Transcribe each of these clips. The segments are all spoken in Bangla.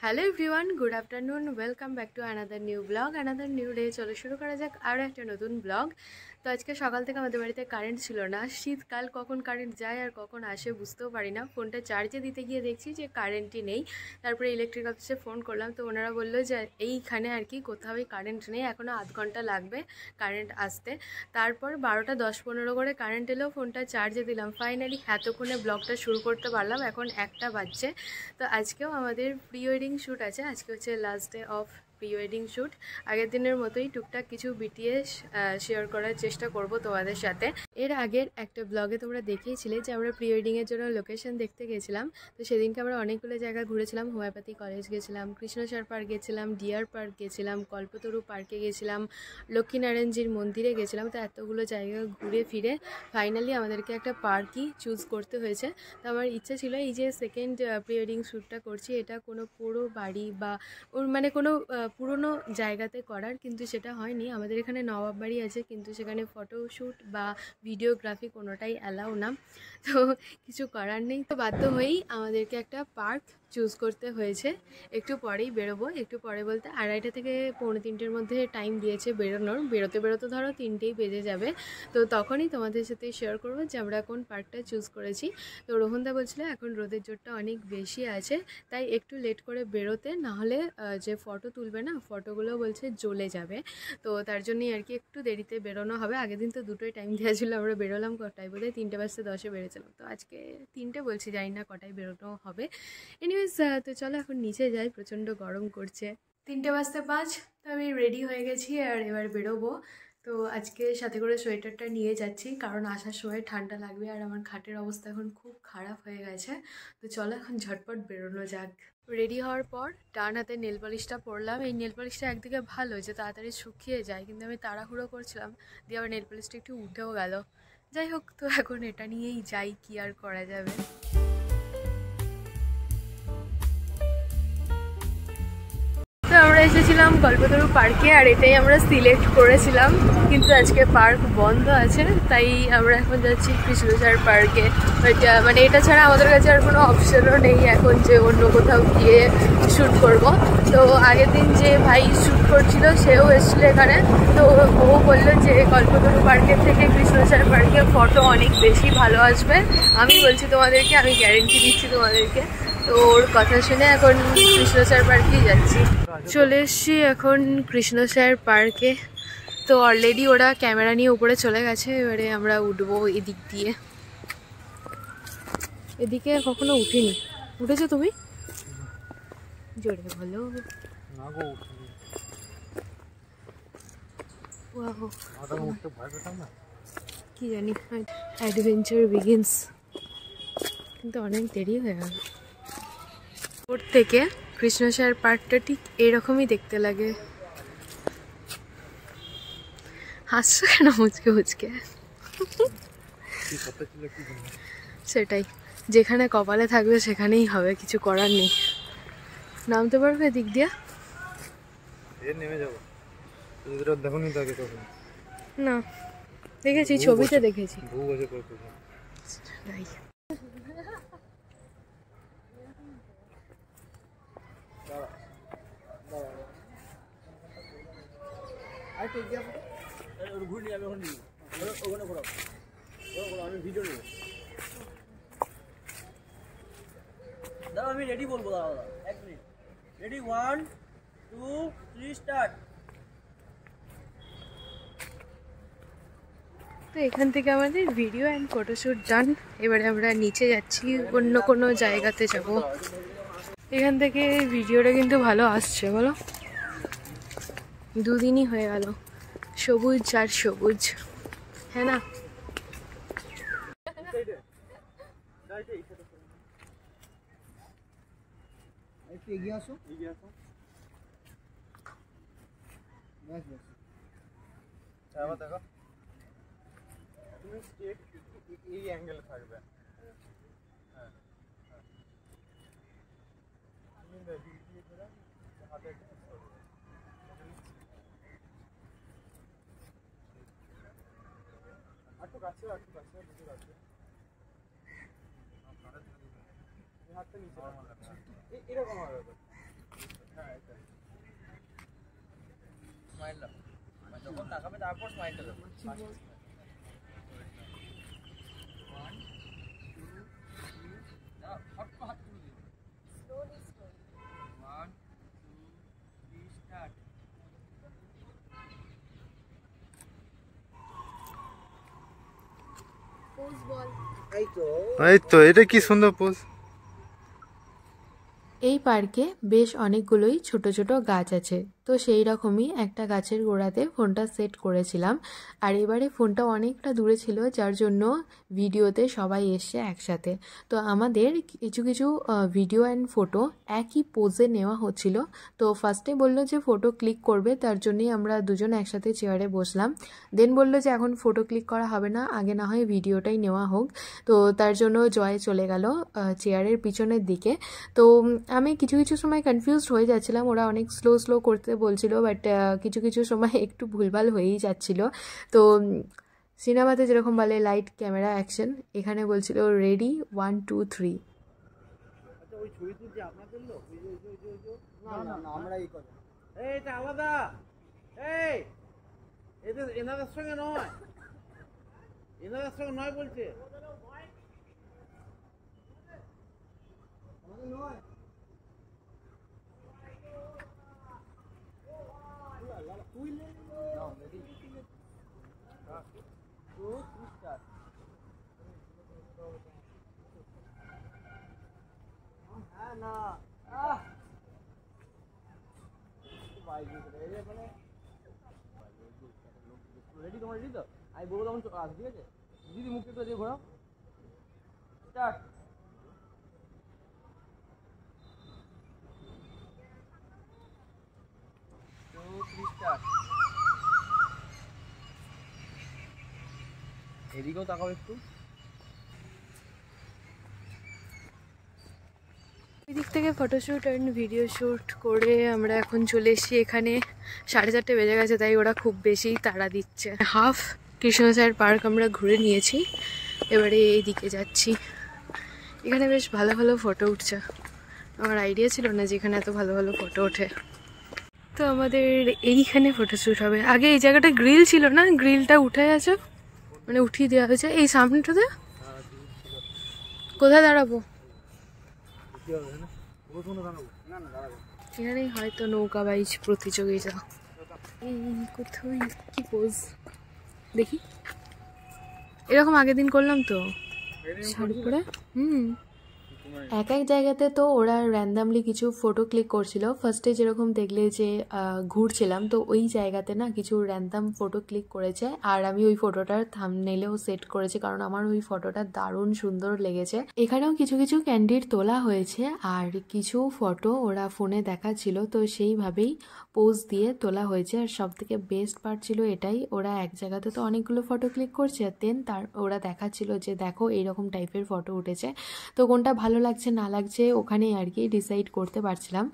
Hello everyone, good afternoon. Welcome back to another new blog, another new day. চলো শুরু করা যাক আরও একটা নতুন ব্লগ। তো আজকে সকাল থেকে আমাদের বাড়িতে কারেন্ট ছিল না। শীতকাল, কখন কারেন্ট যায় আর কখন আসে বুঝতেও পারি না। ফোনটা চার্জে দিতে গিয়ে দেখছি যে কারেন্টই নেই। তারপরে ইলেকট্রিক অফিসে ফোন করলাম, তো ওনারা বললো যে এইখানে আর কি কোথাওই কারেন্ট নেই, এখনও আধ ঘন্টা লাগবে কারেন্ট আসতে। তারপর 12টা 10-15 করে কারেন্ট এলো, ফোনটা চার্জে দিলাম। ফাইনালি এতক্ষণে ব্লগটা শুরু করতে পারলাম। এখন 1টা বাজছে। তো আজকেও আমাদের প্রি ওয়েডিং শ্যুট আছে। আজকে হচ্ছে last day of pre wedding shoot. আগের দিনের মতোই টুকটাক কিছু বিটিএস শেয়ার করার চেষ্টা করব তোমাদের সাথে। এর আগের একটা ব্লগে তোমরা দেখেইছিলে যে আমরা প্রি ওয়েডিংয়ের জন্য লোকেশন দেখতে গেছিলাম। তো সেদিনকে আমরা অনেকগুলো জায়গা ঘুরেছিলাম। হোমিওপ্যাথি কলেজ গেছিলাম, কৃষ্ণসার পার্ক গেছিলাম, ডিয়ার পার্ক গেছিলাম, কল্পতরু পার্কে গেছিলাম, লক্ষ্মীনারায়ণজির মন্দিরে গেছিলাম। তো এতগুলো জায়গা ঘুরে ফিরে ফাইনালি আমাদেরকে একটা পার্কই চুজ করতে হয়েছে। তো আমার ইচ্ছা ছিল এই যে সেকেন্ড প্রি ওয়েডিং শ্যুটটা করছি, এটা কোনো পুরো বাড়ি বা মানে কোনো পুরনো জায়গাতে করার, কিন্তু সেটা হয়নি। আমাদের এখানে নবাব বাড়ি আছে, কিন্তু সেখানে ফটোশ্যুট বা ভিডিওগ্রাফি কোনোটাই অ্যালাউ না। তো কিছু করার নেই, তো বাধ্য হয়েই আমাদেরকে একটা পার্ক চুজ করতে হয়েছে। একটু পরেই বেরোবো, একটু পরে বলতে 2:30 থেকে 2:45-এর মধ্যে টাইম দিয়েছে বেরোনোর। বেরোতে বেরোতে ধরো 3টেই বেজে যাবে। তো তখনই তোমাদের সাথে শেয়ার করবো যে আমরা কোন পার্কটা চুজ করেছি। তো রোহনদা বলছিল এখন রোদের জোরটা অনেক বেশি আছে, তাই একটু লেট করে বেরোতে, নাহলে যে ফটো তুলবে না, ফটোগুলো বলছে জ্বলে যাবে। তো তার জন্যই আর কি একটু দেরিতে বেরোনো হবে। আগের দিন তো দুটোই টাইম দেওয়া ছিল, আমরা বেরোলাম কটায়, বোধহয় 3:10 বেরিয়েছিলাম। তো আজকে 3টে বলছি, জানি না কটায় বেরোনো হবে। এনিওয়েজ, তো চলো এখন নিচে যাই, প্রচণ্ড গরম করছে। 3:05, তো আমি রেডি হয়ে গেছি আর এবার বেরোবো। তো আজকে সাথে করে সোয়েটারটা নিয়ে যাচ্ছি, কারণ আসার সময় ঠান্ডা লাগবে আর আমার খাটের অবস্থা এখন খুব খারাপ হয়ে গেছে। তো চলো এখন ঝটপট বেরোনো যাক। রেডি হওয়ার পর ডান হাতে নেল পলিশটা পরলাম। এই নেল পলিশটা একদিকে ভালো যে তাড়াতাড়ি শুকিয়ে যায়, কিন্তু আমি তাড়াহুড়ো করছিলাম, দিয়ে আবার নেল পলিশটা একটু উঠেও গেল। যাই হোক, তো এখন এটা নিয়েই যাই, কি আর করা যাবে। তো আমরা এসেছিলাম কল্পতরু পার্কে, আর এটাই আমরা সিলেক্ট করেছিলাম, কিন্তু আজকে পার্ক বন্ধ আছে, তাই আমরা এখন যাচ্ছি কৃষ্ণসার পার্কে। মানে এটা ছাড়া আমাদের কাছে আর কোনো অপশনও নেই এখন যে অন্য কোথাও গিয়ে শ্যুট করব। তো আগের দিন যে ভাই শ্যুট করছিল সেও এসেছিলো এখানে। তো ও বললো যে কল্পতরু পার্কের থেকে কৃষ্ণসার পার্কে ফটো অনেক বেশি ভালো আসবে। আমি বলছি তোমাদেরকে, আমি গ্যারেন্টি দিচ্ছি তোমাদেরকে। তো ওর কথা শুনে এখন কৃষ্ণসার পার্কেই যাচ্ছি। চলে এসছি এখন কৃষ্ণসার পার্কে। তো অলরেডি ওরা ক্যামেরা নিয়ে উপরে চলে গেছে, এবারে আমরা উঠবো এদিক দিয়ে। এদিকে কখনো উঠিনি, উঠেছো তুমি? জোরে বলো। কি জানি, অ্যাডভেঞ্চার বিগিনস, কিন্তু অনেক দেরি হয়ে গেল। ওর থেকে কৃষ্ণসার পার্কটা ঠিক এরকমই দেখতে লাগে। হাসছো কেন মুচকে মুচকে? সেটাই, যেখানে কপালে থাকবে সেখানেই হবে, কিছু করার নেই। নামতে পারবে দিক দিয়া? না, দেখেছি, ছবিতে দেখেছি। আমি রেডি বলবো, দাদা এক মিনিট। Ready, 1 2 3 start. তো এখান থেকে আমাদের ভিডিও অ্যান্ড ফটোশ্যুট ডান। এবারে আমরা নিচে যাচ্ছি, অন্য কোনো জায়গাতে যাব। এখান থেকে ভিডিওটা কিন্তু ভালো আসছে, বলো? দুদিনই হয়ে গেল, সবুজ আর সবুজ, হ্যাঁ না? একটু এগিয়ে আসো, এগিয়ে আসো। ব্যাস ব্যাস, আবার দেখো তুমি স্ট্রেট এই অ্যাঙ্গেলে থাকবে। হ্যাঁ হ্যাঁ, তুমি দিয়ে করে হাতে একটু কাছে, একটু কাছে, বুঝে কাছে। হাতটা নিচে এরকম হবে। স্মাইল দাও, যখন তাকাবে তারপর স্মাইলটা দাও। 1 2 3 দাও, হাত তুলে দিও। Slowly 1 2 3 start. পোজ বল। এই তো এটা কি সুন্দর পোজ। এই পার্কে বেশ অনেকগুলোই ছোট ছোট গাছ আছে, তো সেই রকমই একটা গাছের গোড়াতে ফোনটা সেট করেছিলাম। আর এবারে ফোনটা অনেকটা দূরে ছিল, যার জন্য ভিডিওতে সবাই এসছে একসাথে। তো আমাদের কিছু কিছু ভিডিও অ্যান্ড ফটো একই পোজে নেওয়া হচ্ছিল। তো ফার্স্টে বললো যে ফটো ক্লিক করবে, তার জন্যই আমরা দুজন একসাথে চেয়ারে বসলাম। দেন বললো যে এখন ফটো ক্লিক করা হবে না, আগে না হয় ভিডিওটাই নেওয়া হোক। তো তার জন্য জয় চলে গেল চেয়ারের পিছনের দিকে। তো আমি কিছু কিছু সময় কনফিউজড হয়ে যাচ্ছিলাম, ওরা অনেক স্লো স্লো করতে বলছিল, বাট কিছু কিছু সময় একটু ভুলভাল হয়েই যাচ্ছিল। তো সিনেমাতে যেরকম বলে লাইট ক্যামেরা অ্যাকশন, এখানে বলছিল রেডি 1 2 3। আচ্ছা ওই ছবি তুলছে আপনাদের লোক? না না না, আমরা এই কথা। এই এটা আলাদা। এই এদের এনাদের সঙ্গে নয়, এনাদের সঙ্গে নয় বলছে। আমাদের নয়। রেডি? তোমার রেডি তো? আমি বলবো তখন আস, ঠিক আছে? দিদি মুখে তো দিয়ে ঘোরাও। স্টার্ট। এদিকেও তাকাও একটু। এদিক থেকে ফটোশ্যুট অ্যান্ড ভিডিও শ্যুট করে আমরা এখন চলে এসেছি এখানে। 4:30 বেজে গেছে, তাই ওরা খুব বেশি তাড়া দিচ্ছে। হাফ কৃষ্ণসায়র পার্ক আমরা ঘুরে নিয়েছি, এবারে এইদিকে যাচ্ছি। এখানে বেশ ভালো ভালো ফটো উঠছে, আমার আইডিয়া ছিল না যে এখানে এত ভালো ভালো ফটো ওঠে। তো আমাদের এইখানে ফটোশ্যুট হবে। আগে এই জায়গাটা গ্রিল ছিল না, গ্রিলটা উঠে গেছে, মানে উঠিয়ে দেওয়া হয়েছে। এই সামনেটাতে কোথায় দাঁড়াবো? এখানেই হয়তো নৌকা বাইচ প্রতিযোগিতা। এই কোথায় কি পোজ দেখি, এরকম আগের দিন করলাম তো শাড়ি পরে। এক এক জায়গাতে তো ওরা র্যান্ডামলি কিছু ফটো ক্লিক করছিল। ফার্স্টে যেরকম দেখলে যে ঘুরছিলাম, তো ওই জায়গাতে না কিছু র্যান্ডাম ফটো ক্লিক করেছে, আর আমি ওই ফটোটার থাম্বনেইলেও সেট করেছি, কারণ আমার ওই ফটোটা দারুণ সুন্দর লেগেছে। এখানেও কিছু কিছু ক্যান্ডিড তোলা হয়েছে, আর কিছু ফটো ওরা ফোনে দেখাচ্ছিল, তো সেইভাবেই পোজ দিয়ে তোলা হয়েছে। আর সব থেকে বেস্ট পার্ট ছিল এটাই, ওরা এক জায়গাতে তো অনেকগুলো ফটো ক্লিক করছে, দেন ওরা দেখাচ্ছিল যে দেখো এইরকম টাইপের ফটো উঠেছে। তো কোনটা ভালো লাগছে না লাগছে ওখানেই আর কি ডিসাইড করতে পারছিলাম।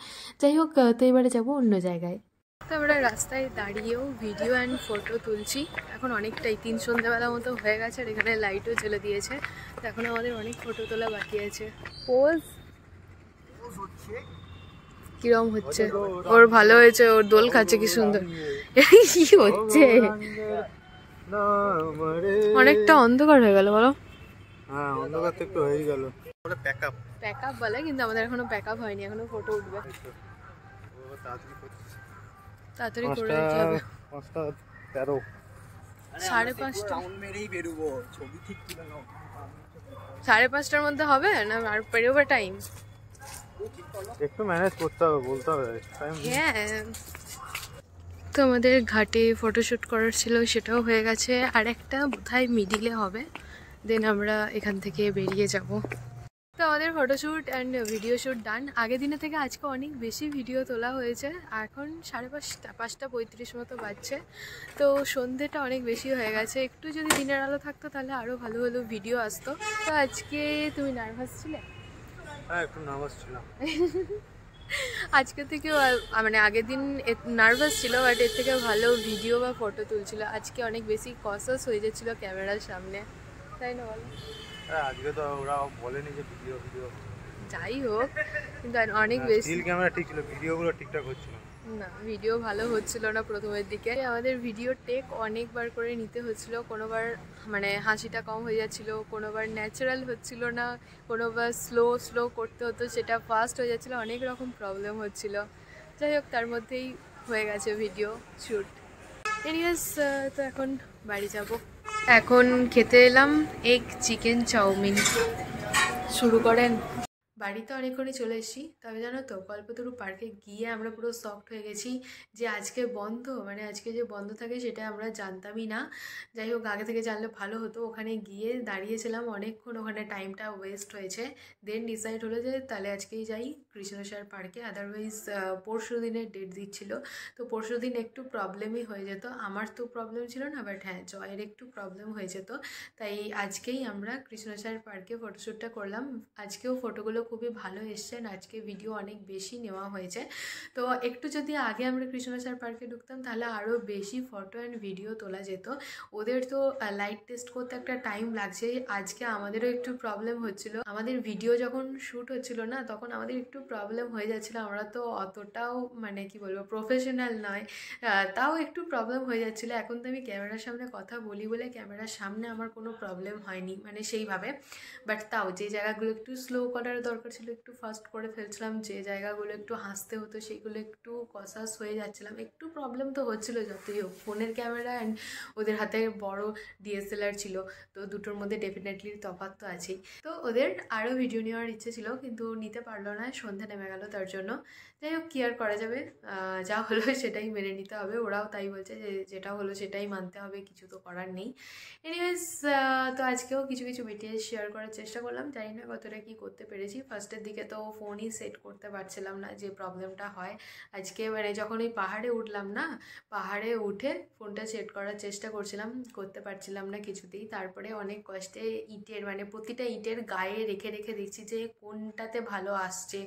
যাই হোক, তো এবারে যাবো অন্য জায়গায়। তো আমরা রাস্তায় দাঁড়িয়েও ভিডিও অ্যান্ড ফটো তুলছি। এখন অনেকটাই 3 সন্ধ্যাবেলা মতো হয়ে গেছে, আর এখানে লাইটও জ্বেলে দিয়েছে। তো এখন আমাদের অনেক ফটো তোলা বাকি আছে। পোজ কিরম হচ্ছে? ওর ভালো হয়েছে, ওর দোল খাচ্ছে কি সুন্দর। কি হচ্ছে? অনেকটা অন্ধকার হয়ে গেল বলো। হ্যাঁ, অন্ধকার তো একটু হয়ে গেল। ওটা প্যাকআপ বলে, কিন্তু আমাদের এখনো প্যাকআপ হয়নি, এখনো ফটো উঠবে। তাড়াতাড়ি করে দিতে হবে। 5:13 5:30টার মধ্যে হবে না? আর পেরোবে টাইম? একটু ম্যানেজ করতে হবে, বলতে হবে টাইম। হ্যাঁ, তো আমাদের ঘাটে ফটোশ্যুট করার ছিল, সেটাও হয়ে গেছে। আর একটা বোধহয় মিডিলে হবে, দেন আমরা এখান থেকে বেরিয়ে যাব। তো আমাদের ফটোশ্যুট অ্যান্ড ভিডিও শ্যুট ডান। আগের দিনের থেকে আজকে অনেক বেশি ভিডিও তোলা হয়েছে। এখন 5:35 মতো বাজছে, তো সন্ধ্যেটা অনেক বেশি হয়ে গেছে। একটু যদি দিনের আলো থাকতো তাহলে আরও ভালো ভালো ভিডিও আসতো। তো আজকে তুমি নার্ভাস ছিলে? হ্যাঁ, একটু নার্ভাস ছিলাম। আজকে থেকে মানে আগের দিন নার্ভাস ছিল, বাট এর থেকে ভালো ভিডিও বা ফটো তুলছিল। আজকে অনেক বেশি কসাস হয়ে যাচ্ছিলো ক্যামেরার সামনে, তাই না বলো? হ্যাঁ, আজকে তো ওরা বলেনি যে ভিডিও যাই হোক, কিন্তু অনেক বেশি স্টিল ক্যামেরা ঠিক ছিল, ভিডিওগুলো ঠিকঠাক হচ্ছিল না, ভিডিও ভালো হচ্ছিল না প্রথমের দিকে। আমাদের ভিডিও টেক অনেকবার করে নিতে হচ্ছিল, কোনোবার মানে হাসিটা কম হয়ে যাচ্ছিল, কোনোবার ন্যাচারাল হচ্ছিল না, কোনোবার স্লো স্লো করতে হতো, সেটা ফাস্ট হয়ে যাচ্ছিলো, অনেক রকম প্রবলেম হচ্ছিল। যাই হোক, তার মধ্যেই হয়ে গেছে ভিডিও শ্যুট। এনিওয়েজ, তো এখন বাড়ি যাব। এখন খেতে এলাম এগ চিকেন চাউমিন। শুরু করেন। বাড়িতে অনেকক্ষণই চলে এসেছি, তবে জানো তো কল্পতরু পার্কে গিয়ে আমরা পুরো শকড হয়ে গেছি যে আজকে বন্ধ, মানে আজকে যে বন্ধ থাকে সেটা আমরা জানতামই না। যাই হোক, আগে থেকে জানলে ভালো হতো। ওখানে গিয়ে দাঁড়িয়েছিলাম অনেকক্ষণ, ওখানে টাইমটা ওয়েস্ট হয়েছে। দেন ডিসাইড হলো যে তাহলে আজকেই যাই কৃষ্ণসার পার্কে, আদারওয়াইজ পরশু দিনের ডেট দিচ্ছিল। তো পরশু দিন একটু প্রবলেমই হয়ে যেত, আমার তো প্রবলেম ছিল না, বাট হ্যাঁ জয়ের একটু প্রবলেম হয়ে যেত। তাই আজকেই আমরা কৃষ্ণসার পার্কে ফটোশ্যুটটা করলাম। আজকেও ফটোগুলো খুবই ভালো এসছেন, আজকে ভিডিও অনেক বেশি নেওয়া হয়েছে। তো একটু যদি আগে আমরা কৃষ্ণসার পার্কে ঢুকতাম তাহলে আরও বেশি ফটো অ্যান্ড ভিডিও তোলা যেত। ওদের তো লাইট টেস্ট করতে একটা টাইম লাগছে, আজকে আমাদেরও একটু প্রবলেম হচ্ছিল। আমাদের ভিডিও যখন শ্যুট হচ্ছিল না তখন আমাদের একটু প্রবলেম হয়ে যাচ্ছিলো, আমরা তো অতটাও মানে কি বলবো প্রফেশনাল নয়, তাও একটু প্রবলেম হয়ে যাচ্ছিলো। এখন তো আমি ক্যামেরার সামনে কথা বলি বলে ক্যামেরার সামনে আমার কোনো প্রবলেম হয়নি মানে সেইভাবে, বাট তাও যে জায়গাগুলো একটু স্লো করার দরকার ছিল একটু ফাস্ট করে ফেলছিলাম, যে জায়গাগুলো একটু হাসতে হতো সেগুলো একটু কসাস হয়ে যাচ্ছিলাম। একটু প্রবলেম তো হচ্ছিলো, যতই হোক ফোনের ক্যামেরা অ্যান্ড ওদের হাতে বড় ডিএসএলআর ছিল, তো দুটোর মধ্যে ডেফিনেটলি তফাৎ তো আছেই। তো ওদের আরও ভিডিও নেওয়ার ইচ্ছে ছিল কিন্তু নিতে পারলো না, সন্ধ্যা নেমে গেল তার জন্য। যাই হোক, কি আর করা যাবে, যা হলো সেটাই মেনে নিতে হবে। ওরাও তাই বলছে যে যেটা হলো সেটাই মানতে হবে, কিছু তো করার নেই। এনিওয়েজ, তো আজকেও কিছু কিছু বিটিএস শেয়ার করার চেষ্টা করলাম, জানি না কতটা কি করতে পেরেছি। ফার্স্টের দিকে তো ফোনই সেট করতে পারছিলাম না, যে প্রবলেমটা হয় আজকে মানে যখন ওই পাহাড়ে উঠলাম না, পাহাড়ে উঠে ফোনটা সেট করার চেষ্টা করছিলাম, করতে পারছিলাম না কিছুতেই। তারপরে অনেক কষ্টে ইটের মানে প্রতিটা ইটের গায়ে রেখে রেখে দেখছি যে কোনটাতে ভালো আসছে,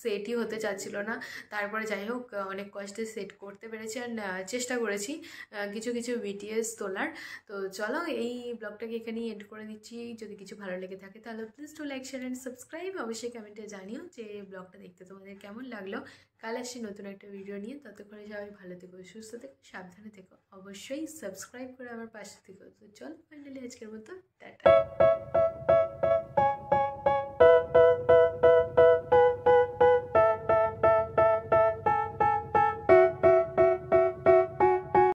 সেটই হতে চাচ্ছিল না। তারপরে যাই হোক অনেক কষ্টে সেট করতে পেরেছি আর চেষ্টা করেছি কিছু কিছু বিটিএস তোলার। তো চলো এই ব্লগটাকে এখানেই এন্ড করে দিচ্ছি। যদি কিছু ভালো লেগে থাকে তাহলে please to like share and subscribe. অবশ্যই কমেন্টে জানিও যে ব্লগটা দেখতে তোমাদের কেমন লাগলো। কাল আসছি নতুন একটা ভিডিও নিয়ে, ততক্ষণে সবাই ভালো থেকো, সুস্থ থেকো, সাবধানে থেকো, অবশ্যই সাবস্ক্রাইব করে আমার পাশে থেকো। তো চল ফাইনালি আজকের মতো টাটা।